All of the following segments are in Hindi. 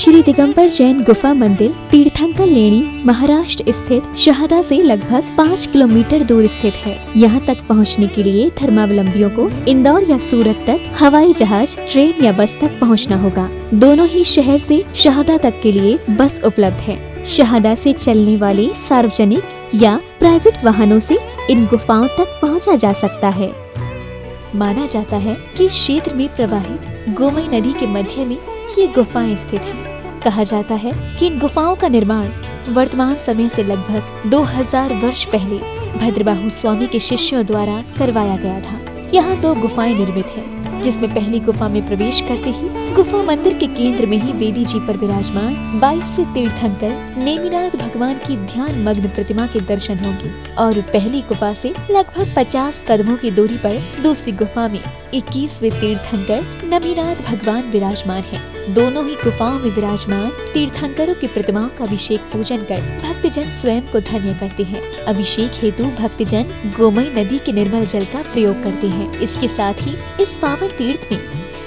श्री दिगंबर जैन गुफा मंदिर तीर्थंकर लेणी महाराष्ट्र स्थित शहादा से लगभग 5 किलोमीटर दूर स्थित है। यहाँ तक पहुँचने के लिए धर्मावलंबियों को इंदौर या सूरत तक हवाई जहाज, ट्रेन या बस तक पहुँचना होगा। दोनों ही शहर से शहादा तक के लिए बस उपलब्ध है। शहादा से चलने वाले सार्वजनिक या प्राइवेट वाहनों से इन गुफाओं तक पहुँचा जा सकता है। माना जाता है कि क्षेत्र में प्रवाहित गोमई नदी के मध्य में ये गुफाएं स्थित हैं। कहा जाता है कि इन गुफाओं का निर्माण वर्तमान समय से लगभग 2000 वर्ष पहले भद्रबाहु स्वामी के शिष्यों द्वारा करवाया गया था। यहाँ 2 गुफाएं निर्मित हैं, जिसमें पहली गुफा में प्रवेश करते ही गुफा मंदिर के केंद्र में ही वेदी जी पर विराजमान 22वें तीर्थंकर नेमिनाथ भगवान की ध्यान मग्न प्रतिमा के दर्शन होंगे और पहली गुफा से लगभग 50 कदमों की दूरी पर दूसरी गुफा में 21वें तीर्थंकर नमीनाथ भगवान विराजमान हैं। दोनों ही गुफाओं में विराजमान तीर्थंकरों की प्रतिमाओं का अभिषेक पूजन कर भक्तजन स्वयं को धन्य करते हैं। अभिषेक हेतु भक्तजन गोमई नदी के निर्मल जल का प्रयोग करते हैं। इसके साथ ही इस पावन तीर्थ में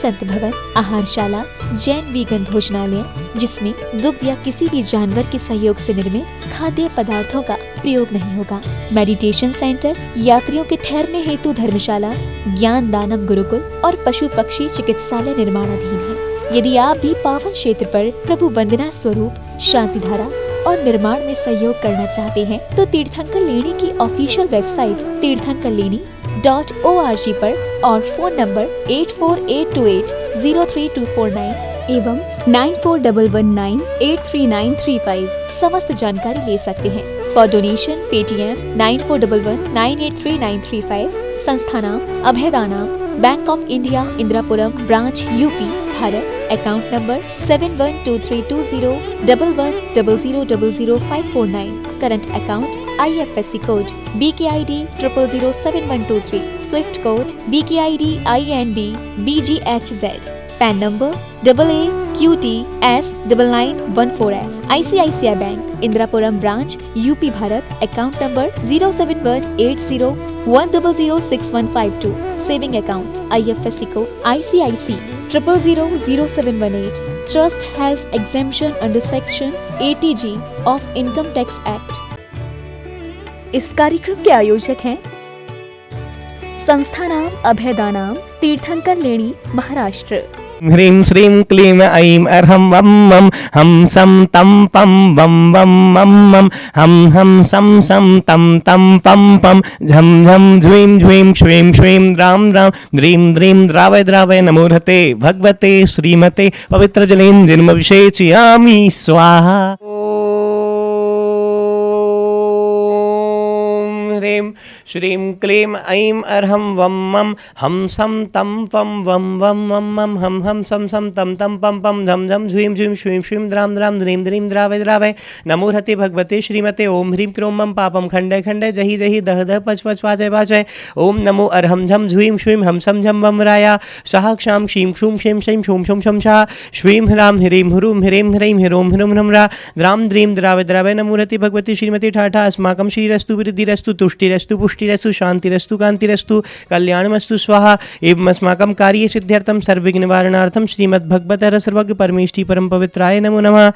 संत भवन, आहारशाला, जैन वीगन भोजनालय, जिसमें दुग्ध या किसी भी जानवर के सहयोग से निर्मित खाद्य पदार्थों का प्रयोग नहीं होगा, मेडिटेशन सेंटर, यात्रियों के ठहरने हेतु धर्मशाला, ज्ञान दानम गुरुकुल और पशु पक्षी चिकित्सालय निर्माणाधीन है। यदि आप भी पावन क्षेत्र पर प्रभु वंदना स्वरूप शांति धारा और निर्माण में सहयोग करना चाहते हैं तो तीर्थंकर लेणी की ऑफिशियल वेबसाइट तीर्थंकरलेणी.org पर और फोन नंबर 8482803249 एवं 9411983935 समस्त जानकारी ले सकते हैं। For donation Paytm 9411983935। संस्था नाम Abhayadana, bank of India, Indirapuram branch, UP, Bharat. Account number 7123201100000549। Current account IFSC code BKID 0007123। Swift code BKID INB BGHZ। PAN number AAQTS9914F। ICICI bank Indirapuram branch, UP, Bharat. Account number 0718010061552। Saving account IFSC code ICIC 000718। Trust has exemption under section 80G of Income Tax Act। इस कार्यक्रम के आयोजक हैं संस्था नाम अभयदानाम, तीर्थंकर लेणी, महाराष्ट्र। ह्रीं श्रीं क्लीं ऐं अर्हं वं मं हम सं तं पं वं वं मं मं हम सं सं तं तं पं पं झं झं झ्वीं झ्वीं श्वीं श्वीं द्रां द्रां द्रीं द्रीं द्रावय द्रावय नमोहते भगवते श्रीमते पवित्रजलेन स्वाहा। ह्रीं श्रीं क्लीं ऐं अर्हं वं मं हम सं तं पं वं वं मं मं हम सं सं तं तं पं पं झं झं झ्वीं झ्वीं श्वीं श्वीं द्रां द्रां द्रीं द्रीं द्रावय द्रावय नमोहते भगवते श्रीमते ओम ह्रीं क्रों मं पापं खण्डय खण्डय जहि जहि दह दह पच पच वाचय वाचय ओम नमो अर्हं झं झ्वीं श्वीं हम सं झं वं राया शाह क्षां क्षीं क्षूं शें शैं शूं शूं शं शा श्वीं ह्रां ह्रीं ह्रूं ह्रीं ह्रीं ह्रों ह्रूं ह्रं रा द्रां द्रीं द्रावय द्रावय नमोहते भगवते श्रीमते ठाठा अस्माकं श्रीरस्तु वृद्धिरस्तु तुष्टिरस्तु पुष्टिरस्तु शांतिरस्तु कांतिरस्तु कल्याणमस्तु स्वाहा। एवं अस्माकं कार्य सिद्ध्यर्थं सर्वविघ्न निवारणार्थं श्रीमद्भगवतः सर्वज्ञ परमेष्ठी परम पवित्राय नमो नमः।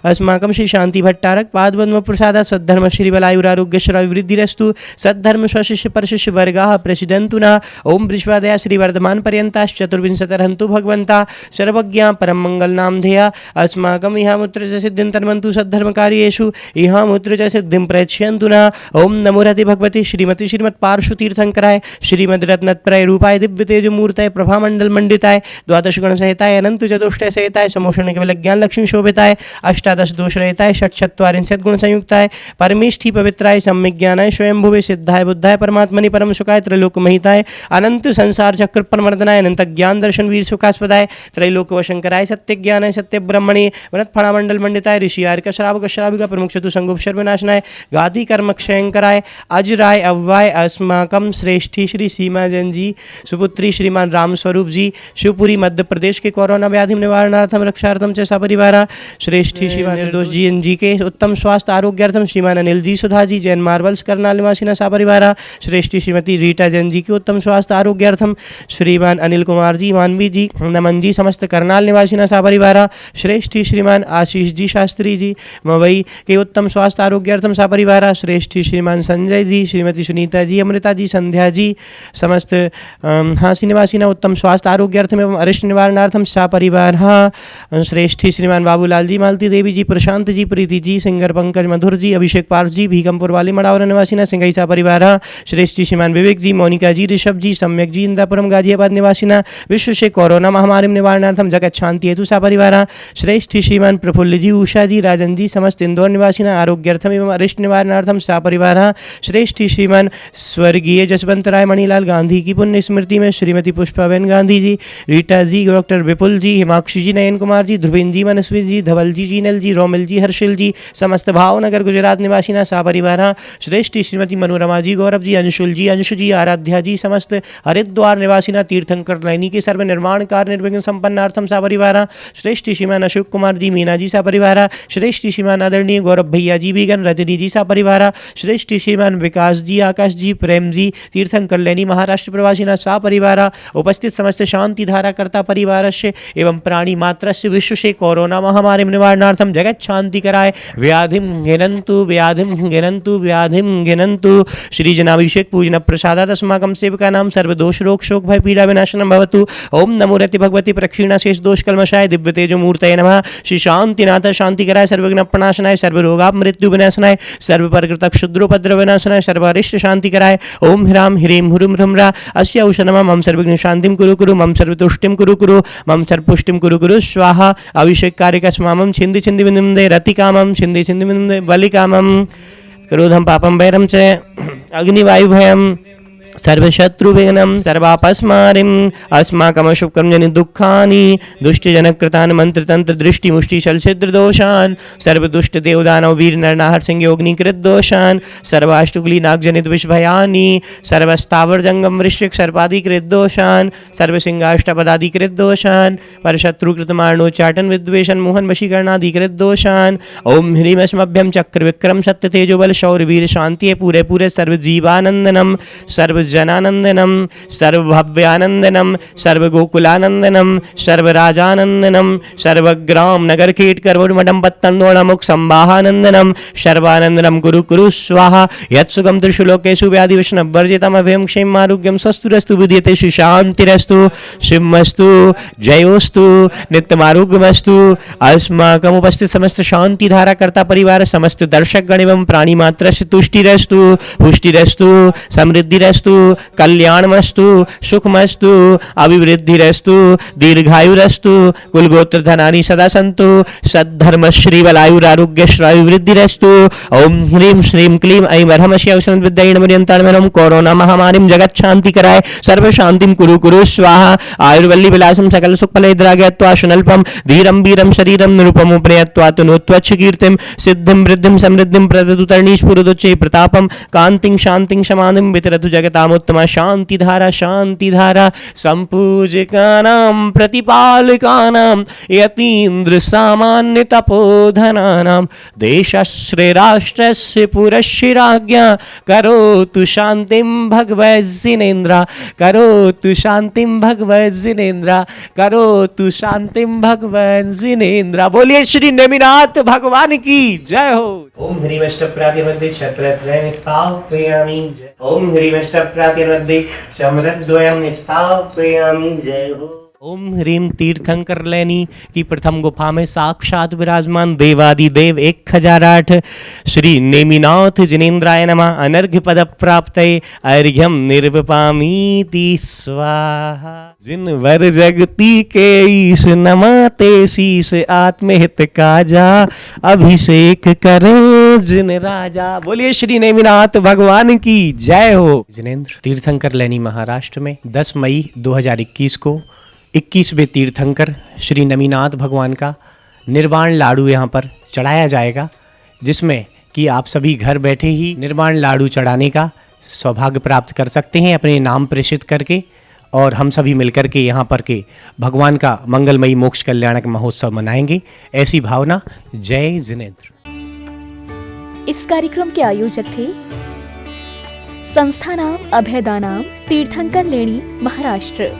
अस्माकं श्री शांति भट्टारक पादपद्म प्रसादात् सद्धर्म श्री बलायुरारोग्यश्रय वृद्धिरस्तु सद्धर्म स्वशिष्य परशिष्य वर्गाः प्रसिद्धन्तु नः। ओम विश्वादया श्री वर्धमान पर्यन्ताश्च चतुर्विंशतिर्हन्तु भगवन्ता सर्वज्ञा परम मंगलनाम ध्येया। अस्माकं इहामुत्र च सिद्धिं तन्वन्तु सद्धर्म कार्येषु इहामुत्र च सिद्धिं प्रयच्छन्तु नः। ओम नमो रति भगवती श्रीमती श्रीमत् पार्श्व तीर्थंकराय श्रीमद रत्नत्रय रूपाय दिव्य तेज मूर्ताय प्रभामंडल मंडिताय द्वादश गुण सहिताय अनंत चतुष्टय सहिताय समोषण केवल ज्ञान लक्ष्मी शोभिताय अष्टादश दोष रहिताय षट्चत्वारिंशत् गुण संयुक्ताय परमेष्ठी पवित्राय सम्यक ज्ञानाय स्वयंभुवे सिद्धाय बुद्धाय परमात्मनि परम सुखाय त्रैलोक महिताय अनंत संसार चक्र प्रमर्दनाय अनंत ज्ञान दर्शन वीर सुखास्पदाय त्रैलोक वशंकराय सत्य ज्ञानाय सत्य ब्रह्मणि वनत फणामंडल मंडिताय ऋषि आर्क श्रावक श्राविका प्रमुख चतु संगोप शर्वनाशनाय गादी कर्म क्षयंकराय अजराय अव्वाय शिवाय। अस्माकं श्रेष्ठी श्री सीमा जैन जी, सुपुत्री श्रीमान राम स्वरूप जी, शिवपुरी मध्य प्रदेश के कोरोना व्याधि निवारणार्थम रक्षार्थम च सपरिवारा। श्रेष्ठी श्रीमान निर्दोष जी के उत्तम स्वास्थ्य आरोग्यार्थम श्रीमान अनिल जी सुधा जी, जैन मार्बल्स करनाल निवासी सपरिवारा। श्रेष्ठी श्रीमती रीटा जैन जी के उत्तम स्वास्थ्य आरोग्यार्थम श्रीमान अनिल कुमार जी, मानवी जी, नमन जी, समस्त करनाल निवासी सपरिवारा। श्रेष्ठी श्रीमान आशीष जी शास्त्री जी, मवई के उत्तम स्वास्थ्य आरोग्यार्थम सपरिवारा। श्रेष्ठी श्रीमान संजय जी, श्रीमती सुनीता जी, अमृता जी, संध्या जी, समस्त हांसी निवासी उत्तम स्वास्थ्य आरोग्यार्थम एवं अरिष्ट निवारणार्थम सपरिवार। श्रेष्ठी श्रीमान बाबूलाल जी, मालती देवी जी, प्रशांत जी, प्रीति जी, सिंगर पंकज मधुर जी, अभिषेक पार्स जी, भीकमपुर वाली मड़ावरा निवासी सिंगई सपरिवार। श्रेष्ठी श्रीमान विवेक जी, मोनिका जी, ऋषभ जी, सम्यक जी, इंदापुरम गाजियाबाद निवासी विश्व से कोरोना महामारी निवारणार्थम जगत शांति हेतु सपरिवार। श्रेष्ठी श्रीमान प्रफुल्ल जी, उषा जी, राजन जी, समस्त इंदौर निवासी आरोग्यार्थम एवं अरिष्ट निवारणार्थम सपरिवार। श्रेष्ठी श्रीमान स्वर्गीय जसवंत राय मणिलाल गांधी की पुण्य स्मृति में श्रीमती पुष्पाबेन गांधी जी, रीटा जी, डॉक्टर विपुल जी, हिमाक्षी जी, नयन कुमार जी, ध्रुवीन जी, मनस्वी जी, धवल जी, जीनल जी, रोमिल जी, हर्षिल जी, समस्त भावनगर गुजरात निवासी सपरिवार। श्रेष्ठी श्रीमती मनोरमा जी, गौरव जी, अंशुल जी, अंशु जी, आराध्या जी, समस्त हरिद्वार निवासी तीर्थंकर लाइनी के सर्व निर्माण कार्य निर्विघ्न संपन्नार्थम सपरिवार। श्रेष्ठी श्रीमान अशोक कुमार जी, मीना जी सपरिवार। श्रेष्ठी श्रीमान आदरणीय गौरव भैया जी, बीगन रजनी जी सपरिवार। श्रेष्ठी श्रीमान विकास जी, आकाश जी, प्रेम जी, तीर्थंकर लैनी महाराष्ट्र प्रवासी सपरिवार। उपस्थित समस्त शांति धारा कर्ता परिवार से एवं प्राणी मात्र से विश्व से कोरोना महामारी निवारणार्थम जगत शांति कराए। व्याधिम गिनंतु व्याधिम गिनंतु व्याधिम गिनंतु। श्री जनाभिषेक पूजन प्रसादात अस्माकं सेवका नाम सर्वदोष रोग शोक भय पीड़ा विनाशनम भवतु। ओम नमो रति भगवती प्रक्षीणा शेष दोष कल्मषाय दिव्य तेजो मूर्तये नमः। श्री शांतिनाथ शांति कराय, सर्वविघ्न प्रणाशनाय, सर्व रोगाप मृत्यु विनाशनाय, सर्व प्रकृत क्षुद्रोपद्रव विनाशनाय, सर्वारिष्ट शांति कराय। ओम ह्राम ह्रीम हुरुम ह्रुम्रा अस्य औषधम मम सर्वविघ्न शांतिम कुरु कुरु, मम सर्वतुष्टिम कुरु कुरु, मम सर्वपुष्टिम कुरु कुरु स्वाहा। अभिषेक कार्यकस्मामं छिंदि छिंदि विनिंदे रतिकामं, छिंदि छिंदि विनिंदे बलिकामं, क्रोधम पापम वैरम च अग्निवायु भयम सर्वशत्रुविघ्नं सर्वापस्मारिं अस्माकमशुभकर्मजनि दुःखानि दुष्टजनकृतान् मंत्रतंत्र दृष्टि मुष्टि शलछिद्र दोषान् सर्वदुष्ट देवदानव वीर नरनाहर सिंह योगनीकृत दोषान् सर्वाष्टुकुली नागजनित विषभयानि सर्वस्तावर जंगम वृश्चिक सर्पादिकृत दोषान् सर्वसिंहाष्टपदादिकृत दोषान् परशत्रुकृत मारणोच्चाटन विद्वेषण मोहन वशीकरणादिकृत दोषान्। ओम ह्रीम अस्मभ्यं चक्र विक्रम सत्य तेजो बल शौर्य वीर शांति पूरे पूरे सर्वजीवानंदनम सर्वजनानंदनम सर्वभव्यानंदनम सर्वगोकुलानंदनम सर्वराजानंदनम सर्वग्राम नगर कीट कर्मडम पत्तंदोणमुख संवाहानंदनम सर्वानंदनम गुरु कुरु स्वाहा। यत्सुगम त्रिशुलोकेषु व्याधि विष्णु वर्जितम अभयम क्षेम आरोग्यम स्वस्तुरस्तु विद्यते शांतिरस्तु शिवमस्तु जयोस्तु नित्यमारोग्यमस्तु। अस्माकम उपस्थित समस्त शांति धारा कर्ता परिवार समस्त दर्शक गण एवं प्राणी मात्र से तुष्टिरस्तु पुष्टिरस्तु समृद्धिरस्तु कल्याणमस्तु सुखमस्तु अभिवृद्धिरस्तु दीर्घायुरस्तु कुलगोत्र धनानि सदा सन्तु सद्धर्म श्री बलायुरारोग्य श्रायुवृद्धिरस्तु। ओम ह्रीं श्रीं क्लीं ऐं वरहमस्य औषधं विद्येन मरियन्ताणं कोरोना महामारीं जगत शांति कराय सर्व शांतिं कुरु कुरु स्वाहा। आयुर्वल्ली विलासं सकल सुखफलैर्द्रागयत्वा सुनल्पं धीरं वीरं शरीरं निरुपमं प्रणयत्वा तनोत्वच्छ कीर्तिं सिद्धिं वृद्धिं समृद्धिं प्रददु तरणीस्फुरदुच्चै प्रतापं कान्तिं शान्तिं समाधिं वितरतु जगतामुत्तमा शांति धारा संपूजकानां प्रतिपालकानां यतीन्द्र सामान्य तपोधनानां देशस्य राष्ट्रस्य पुरस्य राज्ञा करोतु शांतिं भगवज्जिनेन्द्र करोतु शांतिं भगवज्जिनेन्द्र करोतु शांतिं भगवज्जिनेन्द्र। बोलिए श्री नेमिनाथ भगवान की जय हो। ओम ह्रीं अष्टप्रत्यमध्ये छत्रत्रयं स्थापयामि। ओम ह्रीं अष्टप्रत्यमध्ये चमरद्वयं स्थापयामि। जय हो। ओम ह्रीं तीर्थंकर लैनी की प्रथम गुफा में साक्षात विराजमान देवादिदेव 1008 श्री नेमिनाथ जिनेन्द्राय नमः। अनर्घ्य पद प्राप्तये अर्घ्यम निर्वपामीति स्वाहा। जिन वर जगती के ईश नमाते शीस आत्महित काजा अभिषेक करे जिन राजा। बोलिए श्री नेमिनाथ भगवान की जय हो। जिनेन्द्र तीर्थंकर लैनी महाराष्ट्र में 10 मई 2021 को 21वें तीर्थंकर श्री नेमिनाथ भगवान का निर्वाण लाडू यहाँ पर चढ़ाया जाएगा, जिसमें कि आप सभी घर बैठे ही निर्वाण लाडू चढ़ाने का सौभाग्य प्राप्त कर सकते हैं अपने नाम प्रेषित करके, और हम सभी मिलकर के यहाँ पर के भगवान का मंगलमयी मोक्ष कल्याणक महोत्सव मनाएंगे, ऐसी भावना। जय जिनेंद्र। इस कार्यक्रम के आयोजक थे संस्था नाम अभयदानाम, तीर्थंकर लेणी, महाराष्ट्र।